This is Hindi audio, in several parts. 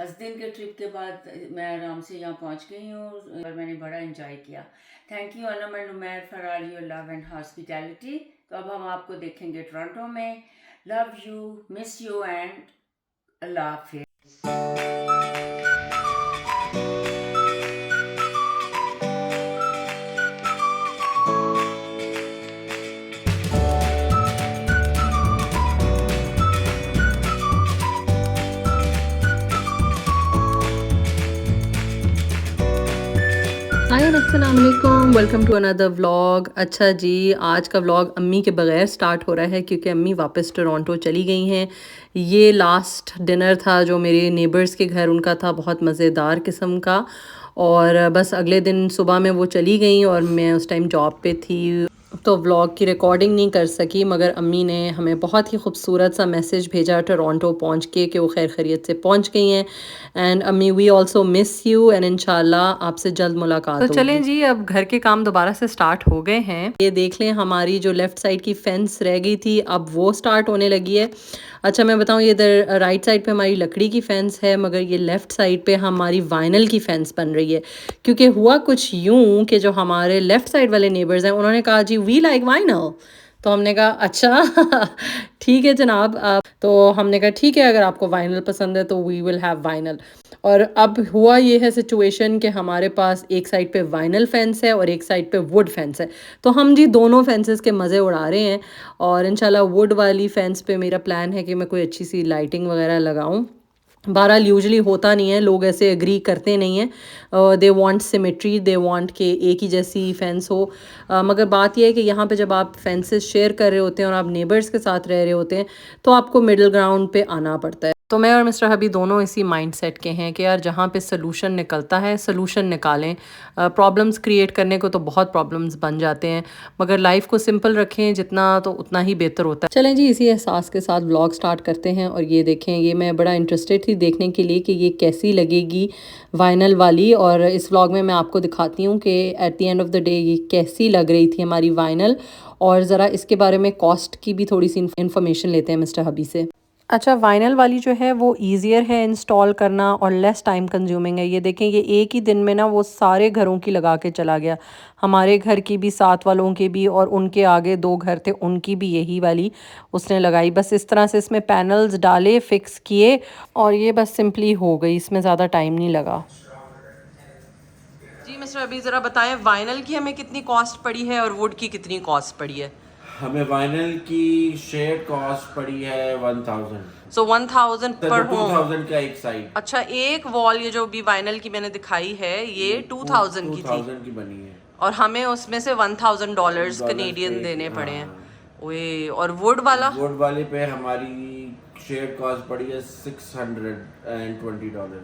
10 दिन के ट्रिप के बाद मैं आराम से यहाँ पहुँच गई हूँ और मैंने बड़ा एंजॉय किया। Thank you Anam and Umair for all your love and hospitality. तो अब हम आपको देखेंगे टोरंटो में। Love you, miss you and अल्लाह हाफिज़। हाय अस्सलाम वालेकुम, वेलकम टू अनदर व्लॉग। अच्छा जी, आज का व्लॉग अम्मी के बगैर स्टार्ट हो रहा है क्योंकि अम्मी वापस टोरंटो चली गई हैं। ये लास्ट डिनर था जो मेरे नेबर्स के घर उनका था, बहुत मज़ेदार किस्म का। और बस अगले दिन सुबह में वो चली गई और मैं उस टाइम जॉब पे थी तो व्लॉग की रिकॉर्डिंग नहीं कर सकी। मगर अम्मी ने हमें बहुत ही खूबसूरत सा मैसेज भेजा टोरंटो पहुंच के कि वो खैर खैरियत से पहुंच गई हैं। एंड अम्मी we also miss you and इंशाल्लाह आपसे जल्द मुलाकात होगी। तो चलें जी, अब घर के काम दोबारा से स्टार्ट हो गए हैं। ये देख लें, हमारी जो लेफ़्ट साइड की फेंस रह गई थी अब वो स्टार्ट होने लगी है। अच्छा मैं बताऊँ, ये इधर राइट साइड पे हमारी लकड़ी की फेंस है मगर ये लेफ़्ट साइड पे हमारी वाइनल की फेंस बन रही है। क्योंकि हुआ कुछ यूं कि जो हमारे लेफ़्ट साइड वाले नेबर्स हैं उन्होंने कहा जी वी लाइक वाइनल। तो हमने कहा अच्छा ठीक है जनाब। तो हमने कहा ठीक है, अगर आपको वाइनल पसंद है तो वी विल हैव वाइनल। और अब हुआ ये है सिचुएशन कि हमारे पास एक साइड पे वाइनल फेंस है और एक साइड पे वुड फेंस है। तो हम जी दोनों फेंसेस के मज़े उड़ा रहे हैं। और इंशाल्लाह वुड वाली फेंस पे मेरा प्लान है कि मैं कोई अच्छी सी लाइटिंग वगैरह लगाऊं। बहरहाल यूजुअली होता नहीं है, लोग ऐसे एग्री करते नहीं हैं। They want symmetry, they want कि एक ही जैसी फेंस हो। मगर बात यह है कि यहाँ पे जब आप फेंसेस शेयर कर रहे होते हैं और आप नेबर्स के साथ रह रहे होते हैं तो आपको मिडिल ग्राउंड पे आना पड़ता है। तो मैं और मिस्टर हबी दोनों इसी माइंडसेट के हैं कि यार जहाँ पे सलूशन निकलता है सलूशन निकालें। प्रॉब्लम्स क्रिएट करने को तो बहुत प्रॉब्लम्स बन जाते हैं, मगर लाइफ को सिंपल रखें जितना तो उतना ही बेहतर होता है। चलें जी, इसी एहसास के साथ व्लॉग स्टार्ट करते हैं। और ये देखें, ये मैं बड़ा इंटरेस्टेड थी देखने के लिए कि ये कैसी लगेगी वाइनल वाली। और इस व्लॉग में मैं आपको दिखाती हूँ कि at the end of the day ये कैसी लग रही थी हमारी वाइनल। और ज़रा इसके बारे में कॉस्ट की भी थोड़ी सी इन्फॉर्मेशन लेते हैं मिस्टर हबी से। अच्छा, वाइनल वाली जो है वो ईज़ियर है इंस्टॉल करना और लेस टाइम कंज्यूमिंग है। ये देखें, ये एक ही दिन में ना वो सारे घरों की लगा के चला गया। हमारे घर की भी, साथ वालों के भी, और उनके आगे 2 घर थे उनकी भी यही वाली उसने लगाई। बस इस तरह से इसमें पैनल्स डाले, फिक्स किए और ये बस सिंपली हो गई, इसमें ज़्यादा टाइम नहीं लगा। जी मिस्टर अभी ज़रा बताएं, वाइनल की हमें कितनी कॉस्ट पड़ी है और वुड की कितनी कॉस्ट पड़ी है? हमें वाइनल की शेयर कॉस्ट पड़ी है 1000। सो 1000 पर होम। 2000 का एक साइड। अच्छा, एक वॉल ये जो भी वाइनल की मैंने दिखाई है ये 2000 की थी 2000 की बनी है और हमें उसमें से $1000 कनेडियन देने पड़े हैं। ओए, और वुड वाला? वुड वाले पे हमारी शेयर कॉस्ट पड़ी है $620।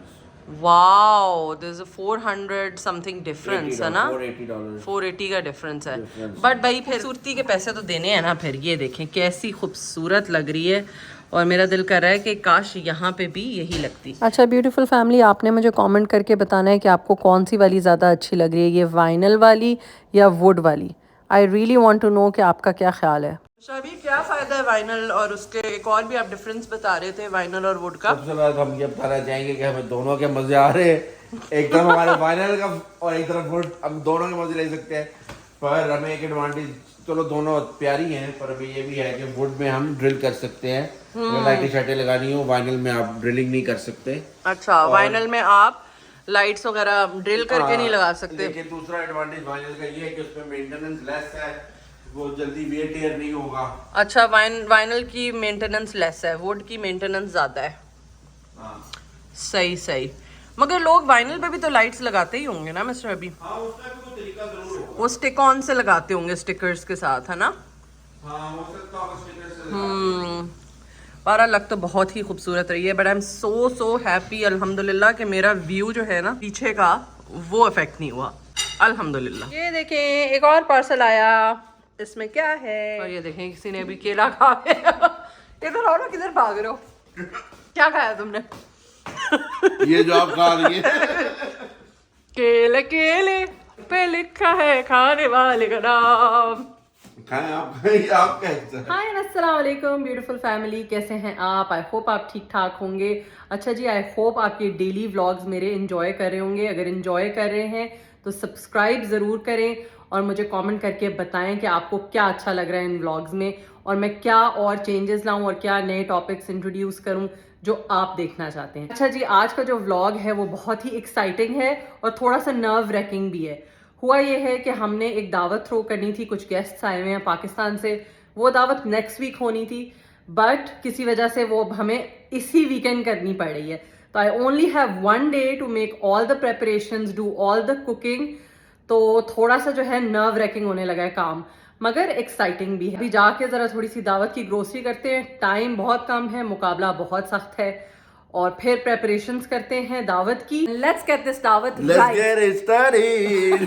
Wow, there is a 400 something difference है ना? $480। 480 का डिफरेंस है। बट भाई फिर खूबसूरती के पैसे तो देने हैं ना। फिर ये देखें कैसी खूबसूरत लग रही है और मेरा दिल कर रहा है कि काश यहाँ पे भी यही लगती। अच्छा ब्यूटीफुल फैमिली, आपने मुझे कमेंट करके बताना है कि आपको कौन सी वाली ज़्यादा अच्छी लग रही है, ये वाइनल वाली या वुड वाली। I really want to know कि आपका क्या ख्याल है। अभी क्या फ़ायदा है वाइनल और उसके, एक और भी आप डिफरेंस बता रहे थे वाइनल और वुड का। सबसे पहले हम ये बताना चाहेंगे कि हमें दोनों के मजे आ रहे हैं। एक तरफ हमारे वाइनल का और एक तरफ वुड, हम दोनों के मजे ले सकते हैं। पर हमें एक एडवांटेज, चलो दोनों प्यारी हैं, पर अभी ये भी है कि वुड में हम ड्रिल कर सकते हैं। लाइटें शाइटें लगानी हो, वाइनल में आप ड्रिलिंग नहीं कर सकते। अच्छा, वाइनल में आप लाइट्स वगैरह ड्रिल करके नहीं लगा सकते। लेकिन दूसरा एडवांटेज वाइनल का ये है कि उसमें मेंटेनेंस लेस है, वो जल्दी वेट टेयर नहीं होगा। अच्छा, वाइनल की मेंटेनेंस लेस है, वुड की मेंटेनेंस ज्यादा है। सही सही। मगर लोग वाइनल पे भी तो लाइट्स लगाते ही होंगे ना मिस्टर अभी? हाँ, उसका भी कोई तरीका जरूर होगा। वो स्टिक ऑन से लगाते होंगे स्टिकर्स के साथ, है ना? हाँ, हो सकता होगा स्टिकर से। बारह लग तो बहुत ही खूबसूरत रही है। But I am so happy अल्हम्दुलिल्लाह कि मेरा व्यू जो है ना पीछे का वो इफेक्ट नहीं हुआ, अल्हम्दुलिल्लाह। ये देखें, एक और पार्सल आया, इसमें क्या है? और ये देखें, किसी ने अभी केला खा गया। इधर आओ ना, किधर भाग रहे हो? क्या खाया तुमने? ये जो आप खा रही है केले केले पे लिखा है खाने वाले का नाम। खाएं आप कैसे? हाय अस्सलाम वालेकुम ब्यूटीफुल फैमिली, कैसे हैं आप? आई होप आप ठीक ठाक होंगे। अच्छा जी, आई होप आप ये डेली व्लॉग्स मेरे इंजॉय कर रहे होंगे। अगर इंजॉय कर रहे हैं तो सब्सक्राइब ज़रूर करें और मुझे कमेंट करके बताएं कि आपको क्या अच्छा लग रहा है इन व्लॉग्स में, और मैं क्या और चेंजेस लाऊं और क्या नए टॉपिक्स इंट्रोड्यूस करूं जो आप देखना चाहते हैं। अच्छा जी, आज का जो व्लॉग है वो बहुत ही एक्साइटिंग है और थोड़ा सा नर्व रैकिंग भी है। हुआ ये है कि हमने एक दावत थ्रो करनी थी, कुछ गेस्ट्स आए हुए हैं पाकिस्तान से। वो दावत नेक्स्ट वीक होनी थी, बट किसी वजह से वो हमें इसी वीकेंड करनी पड़ रही है। तो I only have one day to make all the preparations, do all the cooking. तो थोड़ा सा जो है नर्व रैकिंग होने लगा है काम, मगर एक्साइटिंग भी है। अभी जाके जरा थोड़ी सी दावत की ग्रोसरी करते हैं, टाइम बहुत कम है, मुकाबला बहुत सख्त है, और फिर प्रेपरेशंस करते हैं दावत की। लेट्स गेट दिस दावत Let's get it started.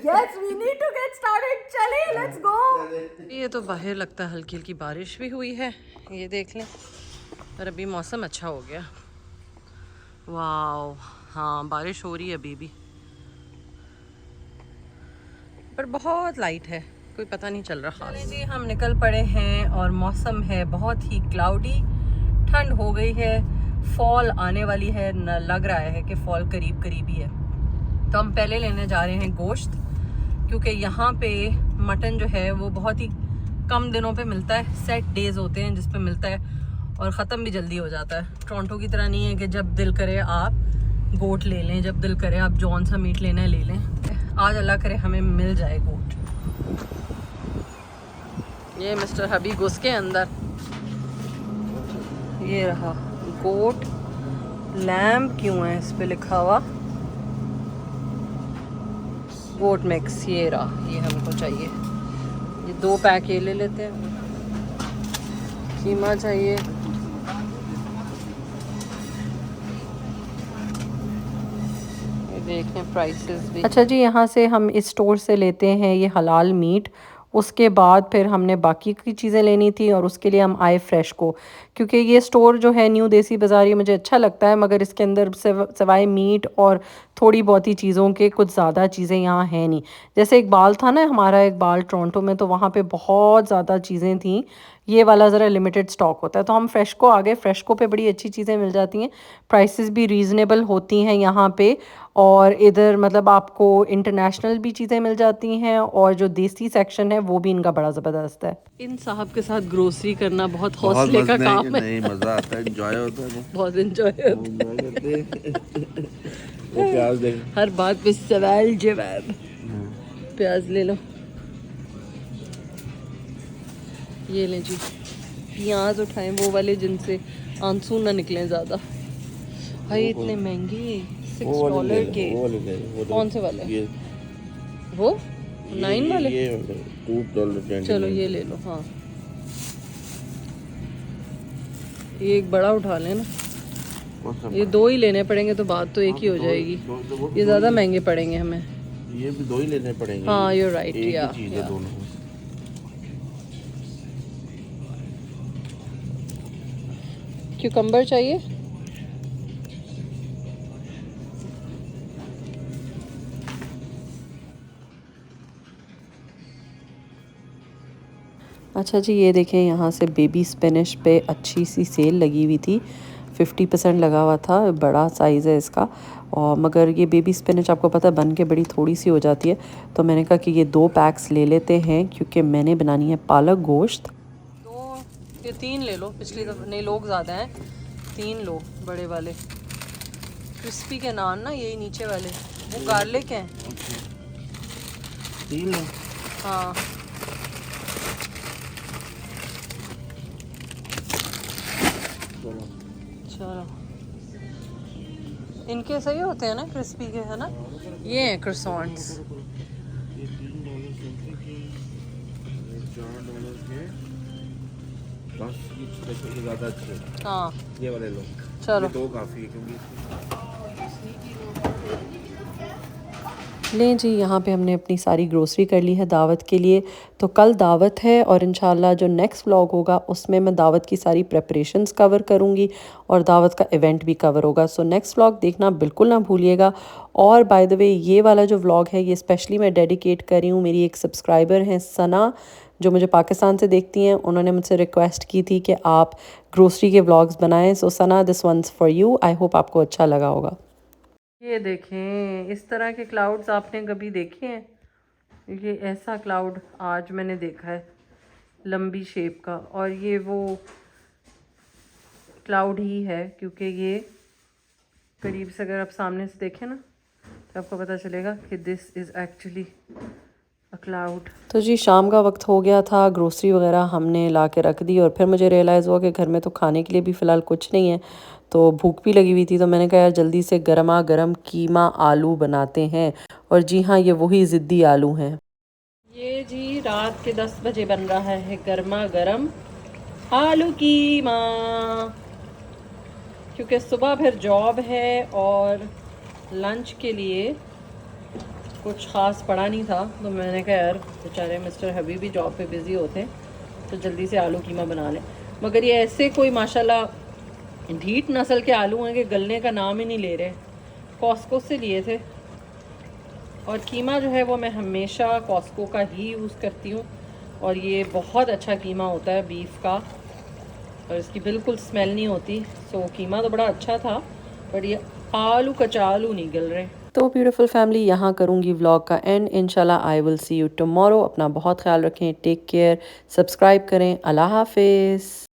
Yes we need to get started. चले लेट्स गो। ये तो बाहर लगता है हल्की हल्की बारिश भी हुई है, ये देख लें। पर अभी मौसम अच्छा हो गया। वाओ, हाँ बारिश हो रही है अभी भी, पर बहुत लाइट है, कोई पता नहीं चल रहा। चलिए जी, हम निकल पड़े हैं और मौसम है बहुत ही क्लाउडी, ठंड हो गई है, फॉल आने वाली है। न लग रहा है कि फॉल करीब करीब ही है। तो हम पहले लेने जा रहे हैं गोश्त, क्योंकि यहाँ पे मटन जो है वो बहुत ही कम दिनों पे मिलता है। सेट डेज होते हैं जिस पे मिलता है और ख़त्म भी जल्दी हो जाता है। टोरंटो की तरह नहीं है कि जब दिल करे आप गोट ले लें, जब दिल करे आप जौन सा मीट लेना है ले लें। आज अल्लाह करे हमें मिल जाए गोट। ये मिस्टर हबी घुस के अंदर, ये रहा गोट। लैम्प क्यों है इस पे लिखा हुआ? गोट मिक्स, ये रहा, ये हमको चाहिए। ये 2 पैक ये ले लेते हैं। कीमा चाहिए, ये देखें प्राइसेस भी। अच्छा जी, यहाँ से हम इस स्टोर से लेते हैं ये हलाल मीट। उसके बाद फिर हमने बाकी की चीज़ें लेनी थी और उसके लिए हम आए फ्रेश को, क्योंकि ये स्टोर जो है न्यू देसी बाज़ार, ये मुझे अच्छा लगता है, मगर इसके अंदर सिवाय मीट और थोड़ी बहुत ही चीज़ों के कुछ ज़्यादा चीज़ें यहाँ हैं नहीं। जैसे इकबाल था ना हमारा, इकबाल टोरंटो में, तो वहाँ पे बहुत ज़्यादा चीज़ें थी। ये वाला ज़रा लिमिटेड स्टॉक होता है। तो हम फ्रेश को आ गए। फ्रेश को पे बड़ी अच्छी चीज़ें मिल जाती हैं, प्राइसेस भी रीज़नेबल होती हैं यहाँ पे। और इधर मतलब आपको इंटरनेशनल भी चीज़ें मिल जाती हैं, और जो देसी सेक्शन है वो भी इनका बड़ा ज़बरदस्त है। इन साहब के साथ ग्रोसरी करना बहुत हौसले का काम है। नहीं, मजा आता है, एंजॉय होता है, बहुत एंजॉय होता है। वो प्याज देख, हर बात पे सवाल जवाब। प्याज ले लो, ये लें जी। प्याज उठाएं वो वाले जिनसे आंसू ना निकलें ज़्यादा। भाई इतने महंगे, $6 के। कौन से वाले? ये वो 9 वाले? ये $2. चलो ये ले लो। हाँ, ये एक बड़ा उठा लेना। ये 2 ही लेने पड़ेंगे तो बात तो एक ही हो जाएगी। ये ज़्यादा महंगे पड़ेंगे हमें। ये भी 2 ही लेने पड़ेंगे। हाँ यू राइट, या चीज़ है दोनों। क्यूकम्बर चाहिए? अच्छा जी, ये देखें, यहाँ से बेबी स्पिनिश पे अच्छी सी सेल लगी हुई थी। 50% लगा हुआ था, बड़ा साइज़ है इसका। और मगर ये बेबी स्पिनिच आपको पता है बन के बड़ी थोड़ी सी हो जाती है, तो मैंने कहा कि ये 2 पैक्स ले लेते हैं, क्योंकि मैंने बनानी है पालक गोश्त। 2 या 3 ले लो, पिछली दफ़ा नहीं, लोग ज़्यादा हैं, 3 लो बड़े वाले। क्रिस्पी के नान ना, यही नीचे वाले, वो गार्लिक हैं। 3 लो। हाँ चलो, इनके सही होते हैं ना क्रिस्पी के, है ना? ये हैं croissants। ये $3 के, $4 के, बस ये ज़्यादा अच्छे। हाँ ये वाले लो। चलो, ये 2 काफ़ी है, क्योंकि लें जी। यहाँ पे हमने अपनी सारी ग्रोसरी कर ली है दावत के लिए। तो कल दावत है और इंशाल्लाह जो नेक्स्ट व्लॉग होगा उसमें मैं दावत की सारी प्रेपरेशंस कवर करूँगी और दावत का इवेंट भी कवर होगा। सो नेक्स्ट व्लॉग देखना बिल्कुल ना भूलिएगा। और बाय द वे, ये वाला जो व्लॉग है ये स्पेशली मैं डेडिकेट कर रही हूँ, मेरी एक सब्सक्राइबर हैं सना, जो मुझे पाकिस्तान से देखती हैं उन्होंने मुझसे रिक्वेस्ट की थी कि आप ग्रोसरी के व्लॉग्स बनाएं। So Sana, this one's for you. I hope आपको अच्छा लगा होगा। ये देखें, इस तरह के क्लाउड्स आपने कभी देखे हैं? ये ऐसा क्लाउड आज मैंने देखा है, लंबी शेप का। और ये वो क्लाउड ही है, क्योंकि ये करीब से अगर आप सामने से देखें ना तो आपको पता चलेगा कि this is actually a cloud. तो जी शाम का वक्त हो गया था, ग्रोसरी वगैरह हमने ला के रख दी और फिर मुझे रियलाइज़ हुआ कि घर में तो खाने के लिए भी फ़िलहाल कुछ नहीं है, तो भूख भी लगी हुई थी। तो मैंने कहा यार जल्दी से गर्मा गर्म कीमा आलू बनाते हैं। और जी हाँ, ये वही ज़िद्दी आलू हैं। ये जी रात के 10 बजे बन रहा है गर्मा गर्म आलू कीमा, क्योंकि सुबह फिर जॉब है और लंच के लिए कुछ ख़ास पड़ा नहीं था। तो मैंने कहा यार बेचारे मिस्टर हबी भी जॉब पे बिज़ी होते तो जल्दी से आलू कीमा बना लें। मगर ये ऐसे कोई माशाल्लाह ढीठ नस्ल के आलू हैं कि गलने का नाम ही नहीं ले रहे। कॉस्को से लिए थे और कीमा जो है वो मैं हमेशा कॉस्को का ही यूज़ करती हूँ और ये बहुत अच्छा कीमा होता है बीफ का और इसकी बिल्कुल स्मेल नहीं होती। सो कीमा तो बड़ा अच्छा था, बट ये आलू कचालू नहीं गल रहे। तो ब्यूटीफुल फैमिली, यहाँ करूँगी व्लॉग का एंड। इंशाल्लाह I will see you tomorrow. अपना बहुत ख्याल रखें, टेक केयर, सब्सक्राइब करें। अल्लाह हाफिज़।